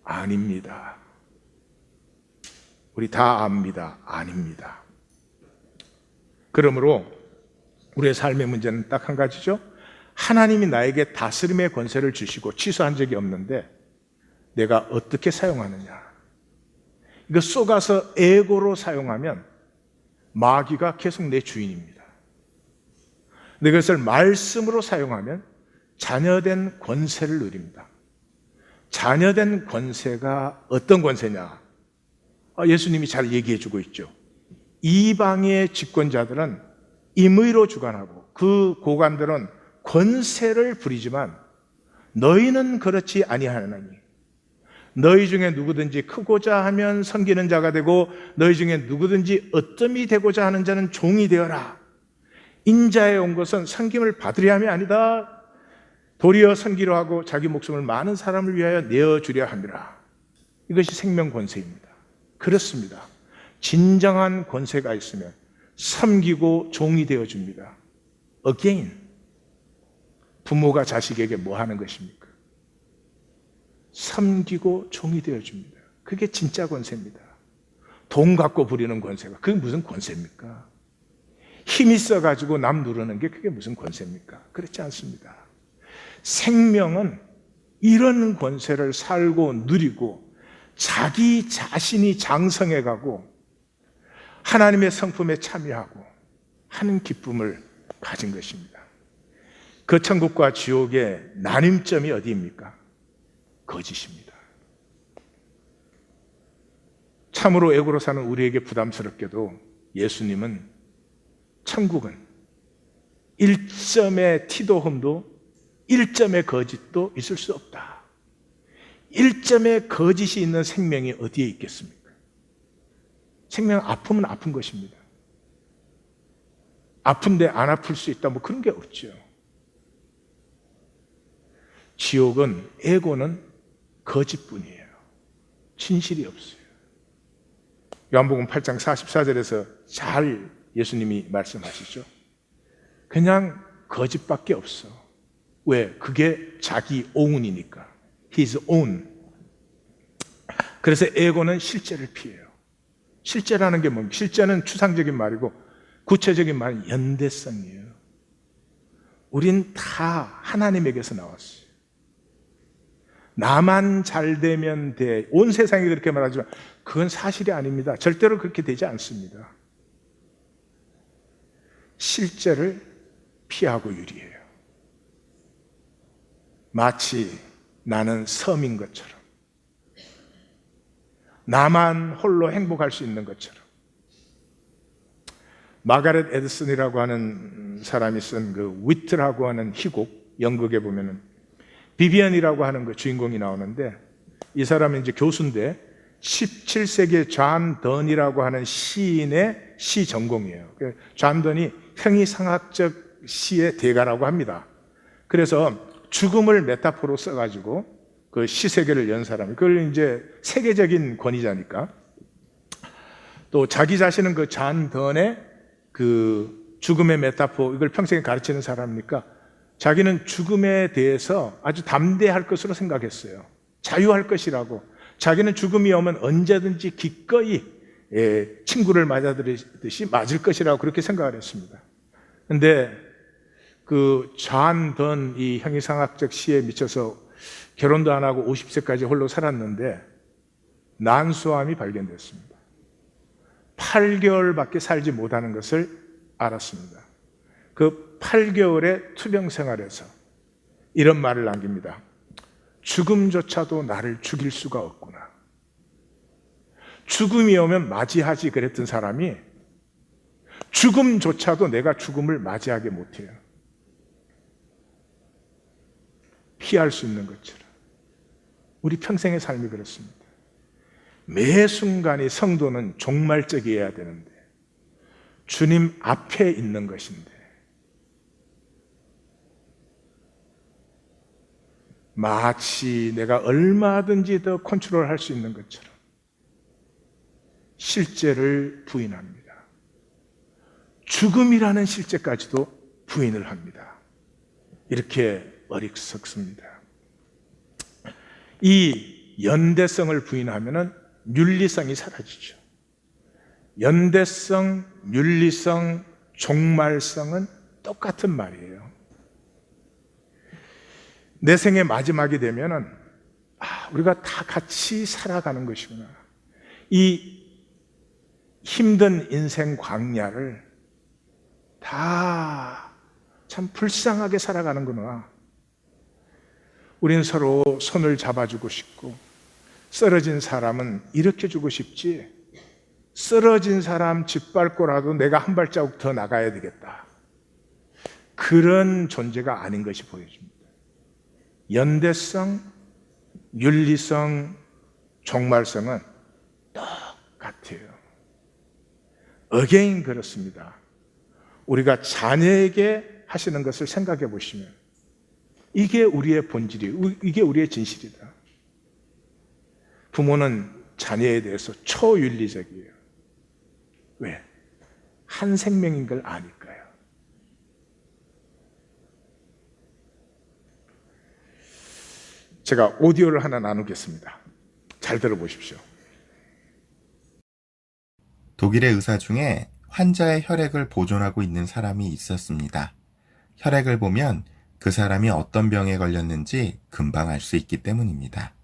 아닙니다. 우리 다 압니다. 아닙니다. 그러므로 우리의 삶의 문제는 딱 한 가지죠. 하나님이 나에게 다스림의 권세를 주시고 취소한 적이 없는데 내가 어떻게 사용하느냐. 이거 쏘가서 에고로 사용하면 마귀가 계속 내 주인입니다. 근데 그것을 말씀으로 사용하면 자녀된 권세를 누립니다. 자녀된 권세가 어떤 권세냐? 예수님이 잘 얘기해 주고 있죠. 이방의 집권자들은 임의로 주관하고 그 고관들은 권세를 부리지만 너희는 그렇지 아니하나니 너희 중에 누구든지 크고자 하면 섬기는 자가 되고 너희 중에 누구든지 어뜸이 되고자 하는 자는 종이 되어라. 인자에 온 것은 섬김을 받으려 함이 아니다. 도리어 섬기려 하고 자기 목숨을 많은 사람을 위하여 내어주려 함이라. 이것이 생명 권세입니다. 그렇습니다. 진정한 권세가 있으면 섬기고 종이 되어줍니다. Again, 부모가 자식에게 뭐 하는 것입니까? 섬기고 종이 되어줍니다. 그게 진짜 권세입니다. 돈 갖고 부리는 권세가 그게 무슨 권세입니까? 힘 있어가지고 남 누르는 게 그게 무슨 권세입니까? 그렇지 않습니다. 생명은 이런 권세를 살고 누리고 자기 자신이 장성해가고 하나님의 성품에 참여하고 하는 기쁨을 가진 것입니다. 그 천국과 지옥의 나림점이 어디입니까? 거짓입니다. 참으로 애고로 사는 우리에게 부담스럽게도 예수님은 천국은 1점의 티도 흠도 1점의 거짓도 있을 수 없다. 1점의 거짓이 있는 생명이 어디에 있겠습니까? 생명은 아프면 아픈 것입니다. 아픈데 안 아플 수 있다, 뭐 그런 게 없죠. 지옥은, 에고는 거짓뿐이에요. 진실이 없어요. 요한복음 8장 44절에서 잘 예수님이 말씀하시죠. 그냥 거짓밖에 없어. 왜? 그게 자기 오운이니까. His own. 그래서 에고는 실제를 피해요. 실제라는 게 뭡니까? 실제는 추상적인 말이고 구체적인 말은 연대성이에요. 우린 다 하나님에게서 나왔어요. 나만 잘 되면 돼. 온 세상이 그렇게 말하지만 그건 사실이 아닙니다. 절대로 그렇게 되지 않습니다. 실제를 피하고 유리해요. 마치 나는 섬인 것처럼, 나만 홀로 행복할 수 있는 것처럼. 마가렛 에드슨이라고 하는 사람이 쓴 그 위트라고 하는 희곡, 연극에 보면은 비비안이라고 하는 그 주인공이 나오는데, 이 사람은 이제 교수인데 17세기의 존 던이라고 하는 시인의 시 전공이에요. 존 던이 형이상학적 시의 대가라고 합니다. 그래서 죽음을 메타포로 써가지고 그 시세계를 연 사람이, 그걸 이제 세계적인 권위자니까. 또 자기 자신은 그 존 던의 그 죽음의 메타포, 이걸 평생에 가르치는 사람이니까 자기는 죽음에 대해서 아주 담대할 것으로 생각했어요. 자유할 것이라고. 자기는 죽음이 오면 언제든지 기꺼이 친구를 맞아들이듯이 맞을 것이라고 그렇게 생각을 했습니다. 근데 그 존 던 이 형이상학적 시에 미쳐서 결혼도 안 하고 50세까지 홀로 살았는데 난소암이 발견됐습니다. 8개월밖에 살지 못하는 것을 알았습니다. 그 8개월의 투병 생활에서 이런 말을 남깁니다. 죽음조차도 나를 죽일 수가 없구나. 죽음이 오면 맞이하지 그랬던 사람이 죽음조차도 내가 죽음을 맞이하게 못해요. 피할 수 있는 것처럼. 우리 평생의 삶이 그렇습니다. 매 순간이 성도는 종말적이어야 되는데 주님 앞에 있는 것인데 마치 내가 얼마든지 더 컨트롤할 수 있는 것처럼 실제를 부인합니다. 죽음이라는 실제까지도 부인을 합니다. 이렇게 어리석습니다. 이 연대성을 부인하면 윤리성이 사라지죠. 연대성, 윤리성, 종말성은 똑같은 말이에요. 내 생의 마지막이 되면은 우리가 다 같이 살아가는 것이구나. 이 힘든 인생 광야를 다 참 불쌍하게 살아가는구나. 우린 서로 손을 잡아주고 싶고 쓰러진 사람은 일으켜주고 싶지, 쓰러진 사람 짓밟고라도 내가 한 발자국 더 나가야 되겠다, 그런 존재가 아닌 것이 보여집니다. 연대성, 윤리성, 종말성은 똑같아요. again 그렇습니다. 우리가 자녀에게 하시는 것을 생각해 보시면 이게 우리의 본질이에요. 이게 우리의 진실이다. 부모는 자녀에 대해서 초윤리적이에요. 왜? 한 생명인 걸 아니까요. 제가 오디오를 하나 나누겠습니다. 잘 들어보십시오. 독일의 의사 중에 환자의 혈액을 보존하고 있는 사람이 있었습니다. 혈액을 보면 그 사람이 어떤 병에 걸렸는지 금방 알 수 있기 때문입니다.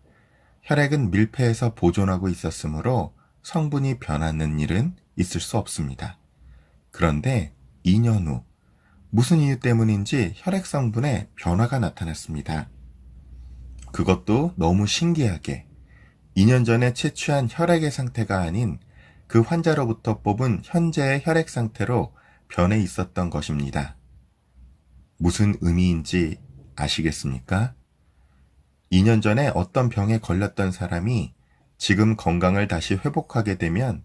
혈액은 밀폐해서 보존하고 있었으므로 성분이 변하는 일은 있을 수 없습니다. 그런데 2년 후 무슨 이유 때문인지 혈액 성분에 변화가 나타났습니다. 그것도 너무 신기하게 2년 전에 채취한 혈액의 상태가 아닌 그 환자로부터 뽑은 현재의 혈액 상태로 변해 있었던 것입니다. 무슨 의미인지 아시겠습니까? 2년 전에 어떤 병에 걸렸던 사람이 지금 건강을 다시 회복하게 되면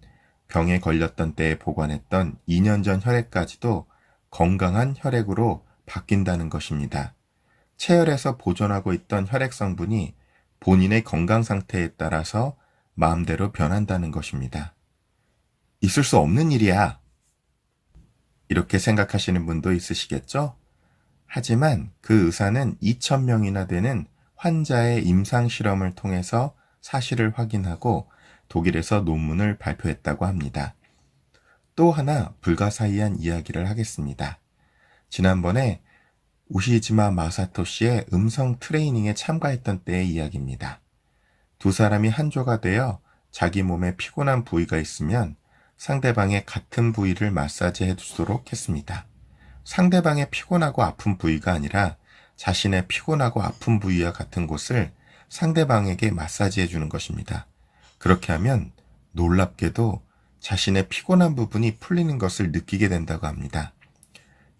병에 걸렸던 때에 보관했던 2년 전 혈액까지도 건강한 혈액으로 바뀐다는 것입니다. 체혈에서 보존하고 있던 혈액 성분이 본인의 건강 상태에 따라서 마음대로 변한다는 것입니다. 있을 수 없는 일이야. 이렇게 생각하시는 분도 있으시겠죠? 하지만 그 의사는 2,000명이나 되는 환자의 임상 실험을 통해서 사실을 확인하고 독일에서 논문을 발표했다고 합니다. 또 하나 불가사의한 이야기를 하겠습니다. 지난번에 우시지마 마사토 씨의 음성 트레이닝에 참가했던 때의 이야기입니다. 두 사람이 한조가 되어 자기 몸에 피곤한 부위가 있으면 상대방의 같은 부위를 마사지해 주도록 했습니다. 상대방의 피곤하고 아픈 부위가 아니라 자신의 피곤하고 아픈 부위와 같은 곳을 상대방에게 마사지해 주는 것입니다. 그렇게 하면 놀랍게도 자신의 피곤한 부분이 풀리는 것을 느끼게 된다고 합니다.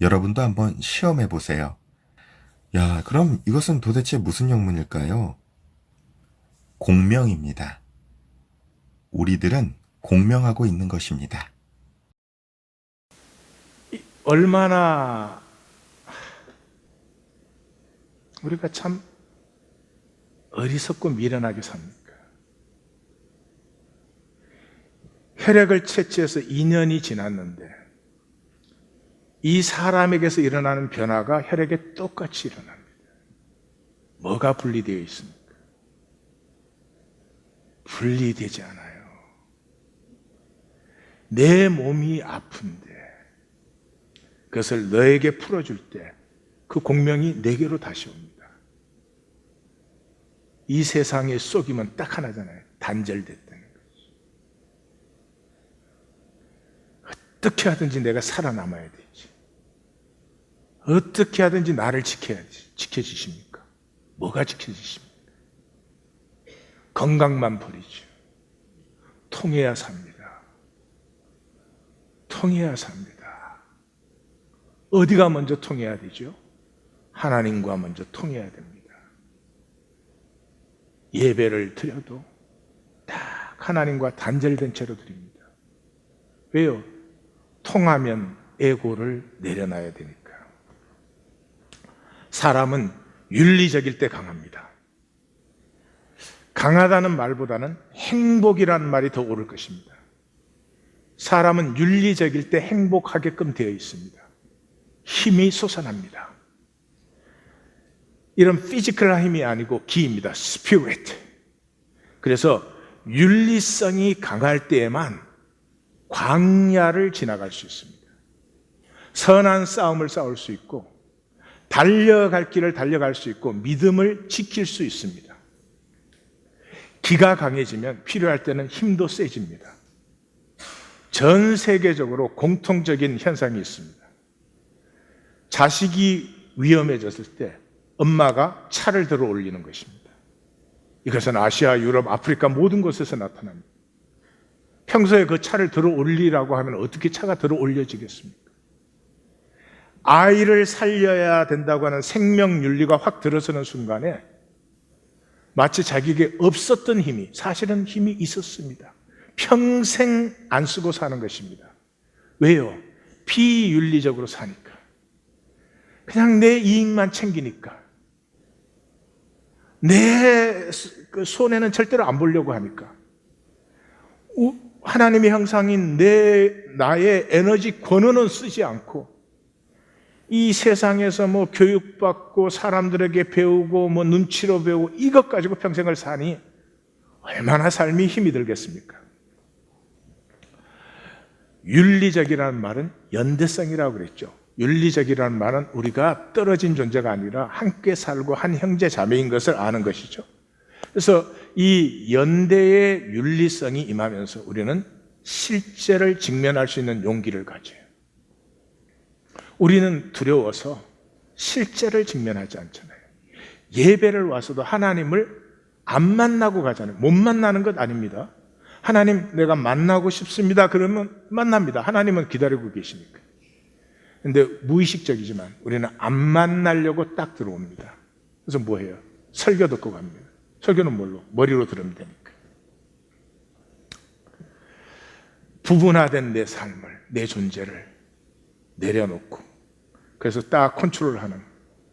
여러분도 한번 시험해 보세요. 야, 그럼 이것은 도대체 무슨 영문일까요? 공명입니다. 우리들은 공명하고 있는 것입니다. 얼마나 우리가 참 어리석고 미련하게 삽니까? 혈액을 채취해서 2년이 지났는데 이 사람에게서 일어나는 변화가 혈액에 똑같이 일어납니다. 뭐가 분리되어 있습니까? 분리되지 않아요. 내 몸이 아픈데 그것을 너에게 풀어줄 때 그 공명이 내게로 다시 옵니다. 이 세상에 쏙이면 딱 하나잖아요. 단절됐다는 거지. 어떻게 하든지 내가 살아남아야 되지. 어떻게 하든지 나를 지켜야지. 지켜주십니까? 뭐가 지켜주십니까? 건강만 버리죠. 통해야 삽니다. 통해야 삽니다. 어디가 먼저 통해야 되죠? 하나님과 먼저 통해야 됩니다. 예배를 드려도 딱 하나님과 단절된 채로 드립니다. 왜요? 통하면 에고를 내려놔야 되니까. 사람은 윤리적일 때 강합니다. 강하다는 말보다는 행복이라는 말이 더 옳을 것입니다. 사람은 윤리적일 때 행복하게끔 되어 있습니다. 힘이 솟아납니다. 이런 피지컬한 힘이 아니고 기입니다. 스피릿. 그래서 윤리성이 강할 때에만 광야를 지나갈 수 있습니다. 선한 싸움을 싸울 수 있고 달려갈 길을 달려갈 수 있고 믿음을 지킬 수 있습니다. 기가 강해지면 필요할 때는 힘도 세집니다. 전 세계적으로 공통적인 현상이 있습니다. 자식이 위험해졌을 때 엄마가 차를 들어 올리는 것입니다. 이것은 아시아, 유럽, 아프리카 모든 곳에서 나타납니다. 평소에 그 차를 들어 올리라고 하면 어떻게 차가 들어 올려지겠습니까? 아이를 살려야 된다고 하는 생명 윤리가 확 들어서는 순간에 마치 자기에게 없었던 힘이 사실은 힘이 있었습니다. 평생 안 쓰고 사는 것입니다. 왜요? 비윤리적으로 사니까. 그냥 내 이익만 챙기니까. 내 손해는 절대로 안 보려고 하니까. 하나님의 형상인 나의 에너지 권한은 쓰지 않고 이 세상에서 뭐 교육받고 사람들에게 배우고 뭐 눈치로 배우고 이것 가지고 평생을 사니 얼마나 삶이 힘이 들겠습니까? 윤리적이라는 말은 연대성이라고 그랬죠. 윤리적이라는 말은 우리가 떨어진 존재가 아니라 함께 살고 한 형제 자매인 것을 아는 것이죠. 그래서 이 연대의 윤리성이 임하면서 우리는 실제를 직면할 수 있는 용기를 가져요. 우리는 두려워서 실제를 직면하지 않잖아요. 예배를 와서도 하나님을 안 만나고 가잖아요. 못 만나는 것 아닙니다. 하나님 내가 만나고 싶습니다. 그러면 만납니다. 하나님은 기다리고 계시니까. 근데 무의식적이지만 우리는 안 만나려고 딱 들어옵니다. 그래서 뭐 해요? 설교 듣고 갑니다. 설교는 뭘로? 머리로 들으면 되니까. 부분화된 내 삶을, 내 존재를 내려놓고 그래서 딱 컨트롤하는,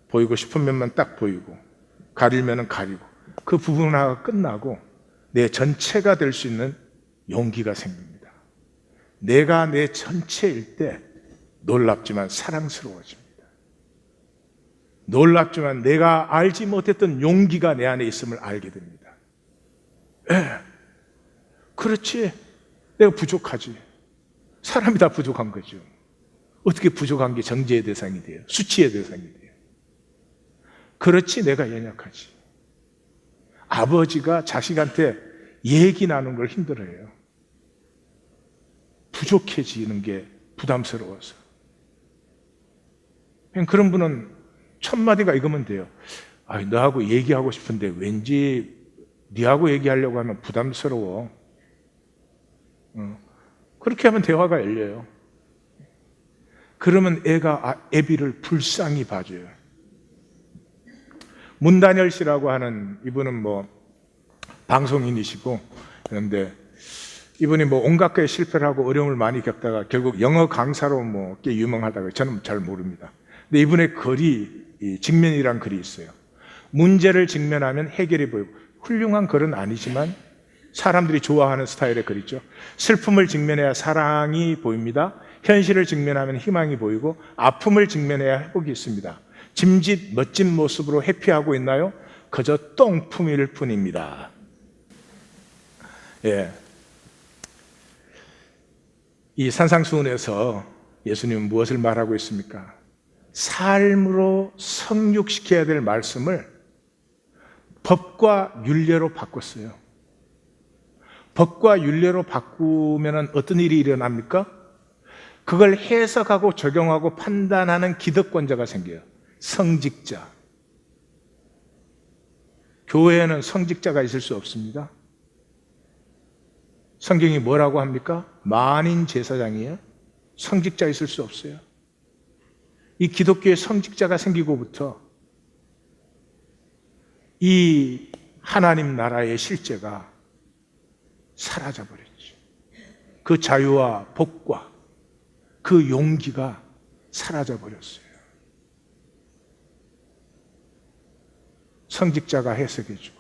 보이고 싶은 면만 딱 보이고 가리면은 가리고 그 부분화가 끝나고 내 전체가 될 수 있는 용기가 생깁니다. 내가 내 전체일 때 놀랍지만 사랑스러워집니다. 놀랍지만 내가 알지 못했던 용기가 내 안에 있음을 알게 됩니다. 그렇지. 내가 부족하지. 사람이 다 부족한 거죠. 어떻게 부족한 게 정죄의 대상이 돼요? 수치의 대상이 돼요? 그렇지, 내가 연약하지. 아버지가 자식한테 얘기 나누는 걸 힘들어해요. 부족해지는 게 부담스러워서. 그런 분은 첫 마디가 이거면 돼요. 너하고 얘기하고 싶은데 왠지 네하고 얘기하려고 하면 부담스러워. 그렇게 하면 대화가 열려요. 그러면 애가 애비를 불쌍히 봐줘요. 문단열 씨라고 하는 이분은 뭐 방송인이시고 그런데 이분이 뭐 온갖 게 실패를 하고 어려움을 많이 겪다가 결국 영어 강사로 뭐 꽤 유명하다고 저는 잘 모릅니다. 근데 이분의 글이, 이 직면이란 글이 있어요. 문제를 직면하면 해결이 보이고, 훌륭한 글은 아니지만 사람들이 좋아하는 스타일의 글이죠. 슬픔을 직면해야 사랑이 보입니다. 현실을 직면하면 희망이 보이고, 아픔을 직면해야 회복이 있습니다. 짐짓 멋진 모습으로 회피하고 있나요? 그저 똥품일 뿐입니다. 예. 이 산상수훈에서 예수님은 무엇을 말하고 있습니까? 삶으로 성육시켜야 될 말씀을 법과 율례로 바꿨어요. 법과 율례로 바꾸면 어떤 일이 일어납니까? 그걸 해석하고 적용하고 판단하는 기득권자가 생겨요. 성직자. 교회에는 성직자가 있을 수 없습니다. 성경이 뭐라고 합니까? 만인 제사장이에요. 성직자 있을 수 없어요. 이 기독교의 성직자가 생기고부터 이 하나님 나라의 실제가 사라져버렸죠. 그 자유와 복과 그 용기가 사라져버렸어요. 성직자가 해석해주고,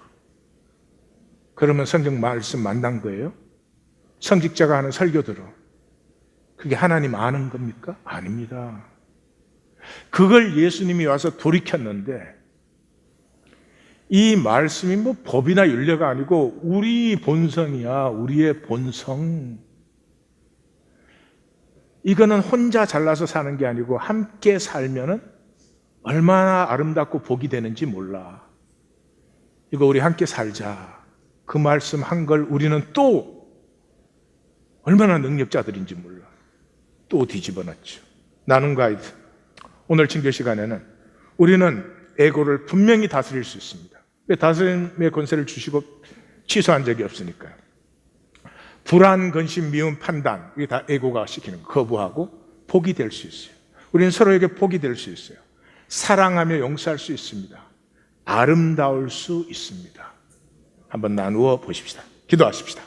그러면 성경 말씀 만난 거예요? 성직자가 하는 설교들은 그게 하나님 아는 겁니까? 아닙니다. 그걸 예수님이 와서 돌이켰는데, 이 말씀이 뭐 법이나 율례가 아니고 우리 본성이야. 우리의 본성. 이거는 혼자 잘나서 사는 게 아니고 함께 살면은 얼마나 아름답고 복이 되는지 몰라. 이거 우리 함께 살자. 그 말씀 한 걸 우리는 또 얼마나 능력자들인지 몰라. 또 뒤집어놨죠. 나눔 가이드. 오늘 친교 시간에는 우리는 에고를 분명히 다스릴 수 있습니다. 왜 다스림의 권세를 주시고 취소한 적이 없으니까요. 불안, 근심, 미움, 판단, 이게 다 에고가 시키는 거. 거부하고 복이 될 수 있어요. 우리는 서로에게 복이 될 수 있어요. 사랑하며 용서할 수 있습니다. 아름다울 수 있습니다. 한번 나누어 보십시다. 기도하십시다.